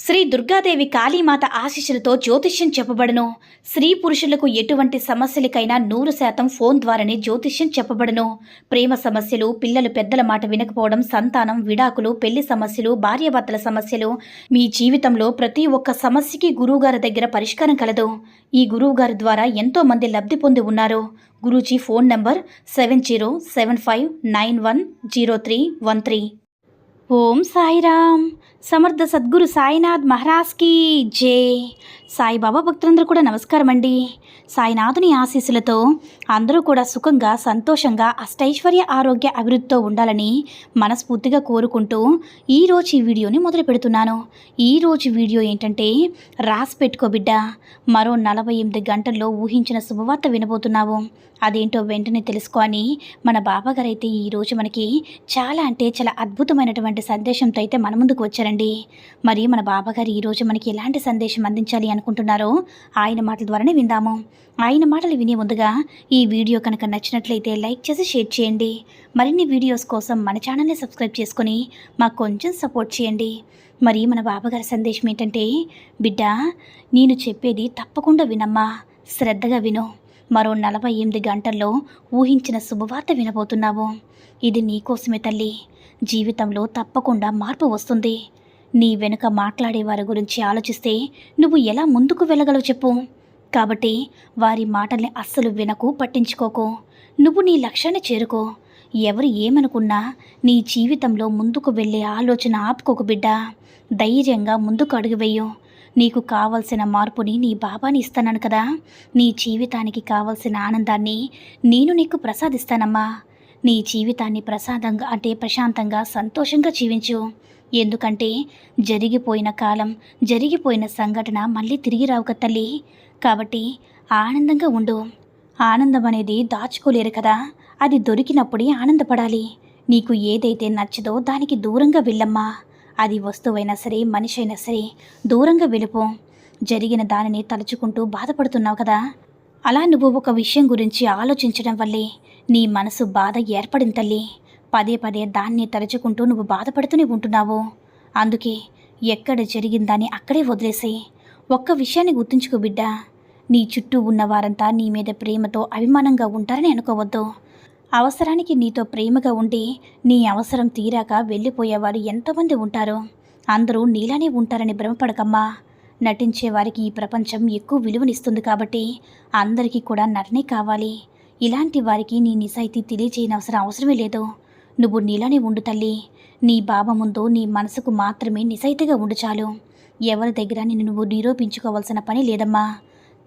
శ్రీ దుర్గాదేవి కాళీమాత ఆశీస్సులతో జ్యోతిష్యం చెప్పబడును. స్త్రీ పురుషులకు ఎటువంటి సమస్యలకైనా 100% ఫోన్ ద్వారానే జ్యోతిష్యం చెప్పబడును. ప్రేమ సమస్యలు, పిల్లలు పెద్దల మాట వినకపోవడం, సంతానం, విడాకులు, పెళ్లి సమస్యలు, భార్యాభర్తల సమస్యలు, మీ జీవితంలో ప్రతి ఒక్క సమస్యకి గురువుగారి దగ్గర పరిష్కారం కలదు. ఈ గురువుగారి ద్వారా ఎంతో మంది లబ్ధి పొంది ఉన్నారు. Guruji phone number 7075910313. ఓం సాయిరామ్. సమర్థ సద్గురు సాయినాథ్ మహారాజ్కి జై. సాయిబాబా భక్తులందరూ కూడా నమస్కారం అండి. సాయినాథుని ఆశీస్సులతో అందరూ కూడా సుఖంగా, సంతోషంగా, అష్టైశ్వర్య, ఆరోగ్య, అభివృద్ధితో ఉండాలని మనస్ఫూర్తిగా కోరుకుంటూ ఈరోజు ఈ వీడియోని మొదలు పెడుతున్నాను. ఈరోజు వీడియో ఏంటంటే, రాసి పెట్టుకో బిడ్డ, మరో 48 గంటల్లో ఊహించిన శుభవార్త వినబోతున్నావు. అదేంటో వెంటనే తెలుసుకో అని మన బాబాగారు అయితే ఈరోజు మనకి చాలా అద్భుతమైనటువంటి సందేశంతో అయితే మన ముందుకు వచ్చారండి. మరి మన బాబాగారు ఈరోజు మనకి ఎలాంటి సందేశం అందించాలి అనుకుంటున్నారో ఆయన మాటల ద్వారానే విందాము. ఆయన మాటలు వినే ముందుగా ఈ వీడియో కనుక నచ్చినట్లయితే లైక్ చేసి షేర్ చేయండి. మరిన్ని వీడియోస్ కోసం మన ఛానల్ని సబ్స్క్రైబ్ చేసుకొని మాకు కొంచెం సపోర్ట్ చేయండి. మరి మన బాబాగారి సందేశం ఏంటంటే, బిడ్డ, నేను చెప్పేది తప్పకుండా వినమ్మా, శ్రద్ధగా విను. మరో 48 గంటల్లో ఊహించిన శుభవార్త వినబోతున్నావు. ఇది నీకోసమే తల్లి. జీవితంలో తప్పకుండా మార్పు వస్తుంది. నీ వెనుక మాట్లాడే వారి గురించి ఆలోచిస్తే నువ్వు ఎలా ముందుకు వెళ్ళగలవు చెప్పు. కాబట్టి వారి మాటల్ని అస్సలు వినకు, పట్టించుకోకు. నువ్వు నీ లక్ష్యాన్ని చేరుకో. ఎవరు ఏమనుకున్నా నీ జీవితంలో ముందుకు వెళ్ళే ఆలోచన ఆపుకోకు బిడ్డ. ధైర్యంగా ముందుకు అడుగు వెయ్యు. నీకు కావలసిన మార్పుని నీ బాబాని ఇస్తాను కదా. నీ జీవితానికి కావలసిన ఆనందాన్ని నేను నీకు ప్రసాదిస్తానమ్మా. నీ జీవితాన్ని ప్రశాంతంగా, సంతోషంగా జీవించు. ఎందుకంటే జరిగిపోయిన కాలం, జరిగిపోయిన సంఘటన మళ్ళీ తిరిగి రావు తల్లి. కాబట్టి ఆనందంగా ఉండు. ఆనందం అనేది దాచుకోలేరు కదా, అది దొరికినప్పుడే ఆనందపడాలి. నీకు ఏదైతే నచ్చదో దానికి దూరంగా వెళ్ళమ్మా. అది వస్తువైనా సరే, మనిషి అయినా సరే, దూరంగా వెళ్ళిపో. జరిగిన దానిని తలుచుకుంటూ బాధపడుతున్నావు కదా, అలా నువ్వు ఒక విషయం గురించి ఆలోచించడం వల్లే నీ మనసు బాధ ఏర్పడింది తల్లి. పదే పదే దాన్ని తలుచుకుంటూ నువ్వు బాధపడుతూనే ఉంటున్నావు. అందుకే ఎక్కడ జరిగిందని అక్కడే వదిలేసి ఒక్క విషయాన్ని గుర్తుంచుకో బిడ్డ. నీ చుట్టూ ఉన్న వారంతా నీ మీద ప్రేమతో, అభిమానంగా ఉంటారని అనుకోవద్దు. అవసరానికి నీతో ప్రేమగా ఉండి నీ అవసరం తీరాక వెళ్ళిపోయేవారు ఎంతోమంది ఉంటారు. అందరూ నీలానే ఉంటారని భ్రమపడకమ్మా. నటించే వారికి ఈ ప్రపంచం ఎక్కువ విలువనిస్తుంది. కాబట్టి అందరికీ కూడా నటనే కావాలి. ఇలాంటి వారికి నీ నిజాయితీ తెలియజేయనవసరం అవసరమే లేదు. నువ్వు నీలానే ఉండు తల్లి. నీ బాబా ముందు నీ మనసుకు మాత్రమే నిజాయితీగా ఉండు చాలు. ఎవరి దగ్గర నిన్ను నువ్వు నిరూపించుకోవాల్సిన పని లేదమ్మా.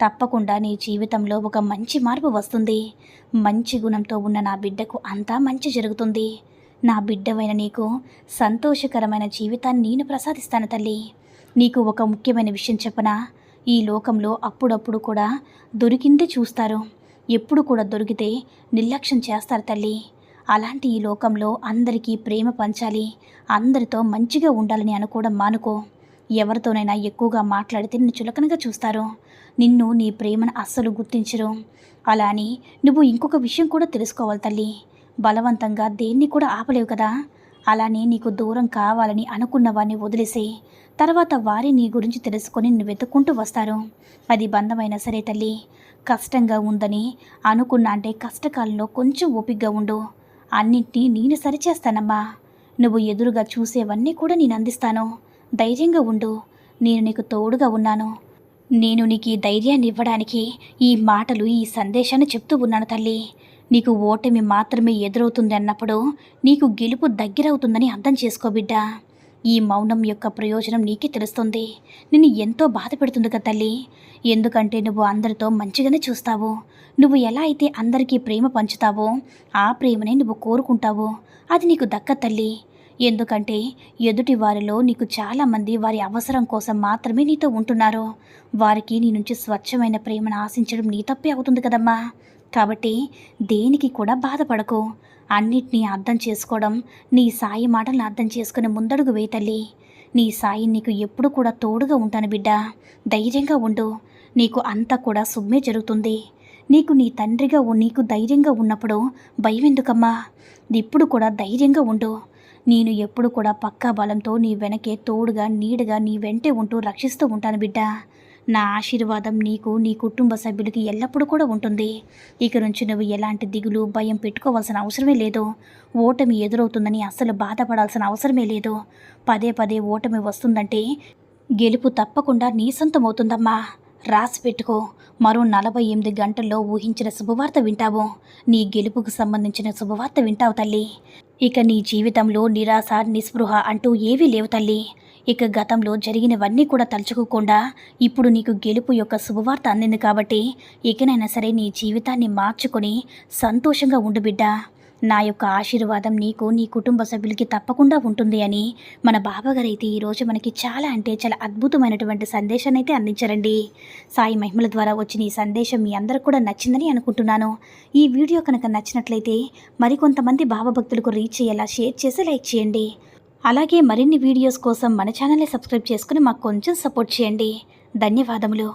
తప్పకుండా నీ జీవితంలో ఒక మంచి మార్పు వస్తుంది. మంచి గుణంతో ఉన్న నా బిడ్డకు అంతా మంచి జరుగుతుంది. నా బిడ్డవైన నీకు సంతోషకరమైన జీవితాన్ని నేను ప్రసాదిస్తాను తల్లి. నీకు ఒక ముఖ్యమైన విషయం చెప్పనా? ఈ లోకంలో అప్పుడప్పుడు కూడా దొరికిందే చూస్తారు. ఎప్పుడు కూడా దొరికితే నిర్లక్ష్యం చేస్తారు తల్లి. అలాంటి ఈ లోకంలో అందరికీ ప్రేమ పంచాలి, అందరితో మంచిగా ఉండాలని అనుకోవడం మానుకో. ఎవరితోనైనా ఎక్కువగా మాట్లాడితే నిన్ను చులకనగా చూస్తారు. నిన్ను, నీ ప్రేమను అస్సలు గుర్తించరు. అలా అని నువ్వు ఇంకొక విషయం కూడా తెలుసుకోవాలి తల్లి. బలవంతంగా దేన్ని కూడా ఆపలేవు కదా. అలానే నీకు దూరం కావాలని అనుకున్న వారిని వదిలేసి తర్వాత వారి నీ గురించి తెలుసుకొని నిన్ను వెతుక్కుంటూ వస్తారు. అది బంధమైనా సరే తల్లి. కష్టంగా ఉందని అనుకున్నా కష్టకాలంలో కొంచెం ఓపికగా ఉండు. అన్నింటినీ నేను సరిచేస్తానమ్మా. నువ్వు ఎదురుగా చూసేవన్నీ కూడా నేను అందిస్తాను. ధైర్యంగా ఉండు. నేను నీకు తోడుగా ఉన్నాను. నేను నీకు ఈ ధైర్యాన్ని ఇవ్వడానికి ఈ మాటలు, ఈ సందేశాన్ని చెప్తూ ఉన్నాను తల్లి. నీకు ఓటమి మాత్రమే ఎదురవుతుంది అన్నప్పుడు నీకు గెలుపు దగ్గరవుతుందని అర్థం చేసుకో బిడ్డ. ఈ మౌనం యొక్క ప్రయోజనం నీకే తెలుస్తుంది. నిన్ను ఎంతో బాధ పెడుతుంది కదా తల్లి. ఎందుకంటే నువ్వు అందరితో మంచిగానే చూస్తావు. నువ్వు ఎలా అయితే అందరికీ ప్రేమ పంచుతావో ఆ ప్రేమనే నువ్వు కోరుకుంటావు. అది నీకు దక్క తల్లి. ఎందుకంటే ఎదుటి వారిలో నీకు చాలామంది వారి అవసరం కోసం మాత్రమే నీతో ఉంటున్నారు. వారికి నీ నుంచి స్వచ్ఛమైన ప్రేమను ఆశించడం నీ తప్పే అవుతుంది కదమ్మా. కాబట్టి దేనికి కూడా బాధపడకు. అన్నిటినీ అర్థం చేసుకోవడం, నీ సాయి మాటలను అర్థం చేసుకుని ముందడుగు వేయి తల్లి. నీ సాయి నీకు ఎప్పుడు కూడా తోడుగా ఉంటాను బిడ్డ. ధైర్యంగా ఉండు. నీకు అంతా కూడా శుభమే జరుగుతుంది. నీకు నీ తండ్రిగా నీకు ధైర్యంగా ఉన్నప్పుడు భయం ఎందుకమ్మా? ఇప్పుడు కూడా ధైర్యంగా ఉండు. నేను ఎప్పుడు కూడా పక్కా బలంతో నీ వెనకే తోడుగా నీడగా నీ వెంటే ఉంటూ రక్షిస్తూ ఉంటాను బిడ్డ. నా ఆశీర్వాదం నీకు నీ కుటుంబ సభ్యులకి ఎల్లప్పుడూ కూడా ఉంటుంది. ఇక నుంచి నువ్వు ఎలాంటి దిగులు భయం పెట్టుకోవాల్సిన అవసరమే లేదు. ఓటమి ఎదురవుతుందని అస్సలు బాధపడాల్సిన అవసరమే లేదు. పదే పదే ఓటమి వస్తుందంటే గెలుపు తప్పకుండా నీ సొంతమవుతుందమ్మా. రాసి పెట్టుకో. మరో 48 గంటల్లో ఊహించిన శుభవార్త వింటావు. నీ గెలుపుకు సంబంధించిన శుభవార్త వింటావు తల్లి. ఇక నీ జీవితంలో నిరాశ నిస్పృహ అంటూ ఏవీ లేవు తల్లి. ఇక గతంలో జరిగినవన్నీ కూడా తలుచుకోకుండా ఇప్పుడు నీకు గెలుపు యొక్క శుభవార్త అందింది కాబట్టి ఇకనైనా సరే నీ జీవితాన్ని మార్చుకొని సంతోషంగా ఉండు బిడ్డ. నా యొక్క ఆశీర్వాదం నీకు నీ కుటుంబ సభ్యులకి తప్పకుండా ఉంటుంది అని మన బాబాగారు అయితే ఈరోజు మనకి చాలా అంటే చాలా అద్భుతమైనటువంటి సందేశాన్ని అయితే అందించారండి. సాయి మహిమల ద్వారా వచ్చిన ఈ సందేశం మీ అందరికి కూడా నచ్చిందని అనుకుంటున్నాను. ఈ వీడియో కనుక నచ్చినట్లయితే మరికొంతమంది బాబా భక్తులకు రీచ్ అయ్యేలా షేర్ చేసి లైక్ చేయండి. అలాగే మరిన్ని వీడియోస్ కోసం మన ఛానల్ని సబ్స్క్రైబ్ చేసుకుని మాకు కొంచెం సపోర్ట్ చేయండి. ధన్యవాదములు.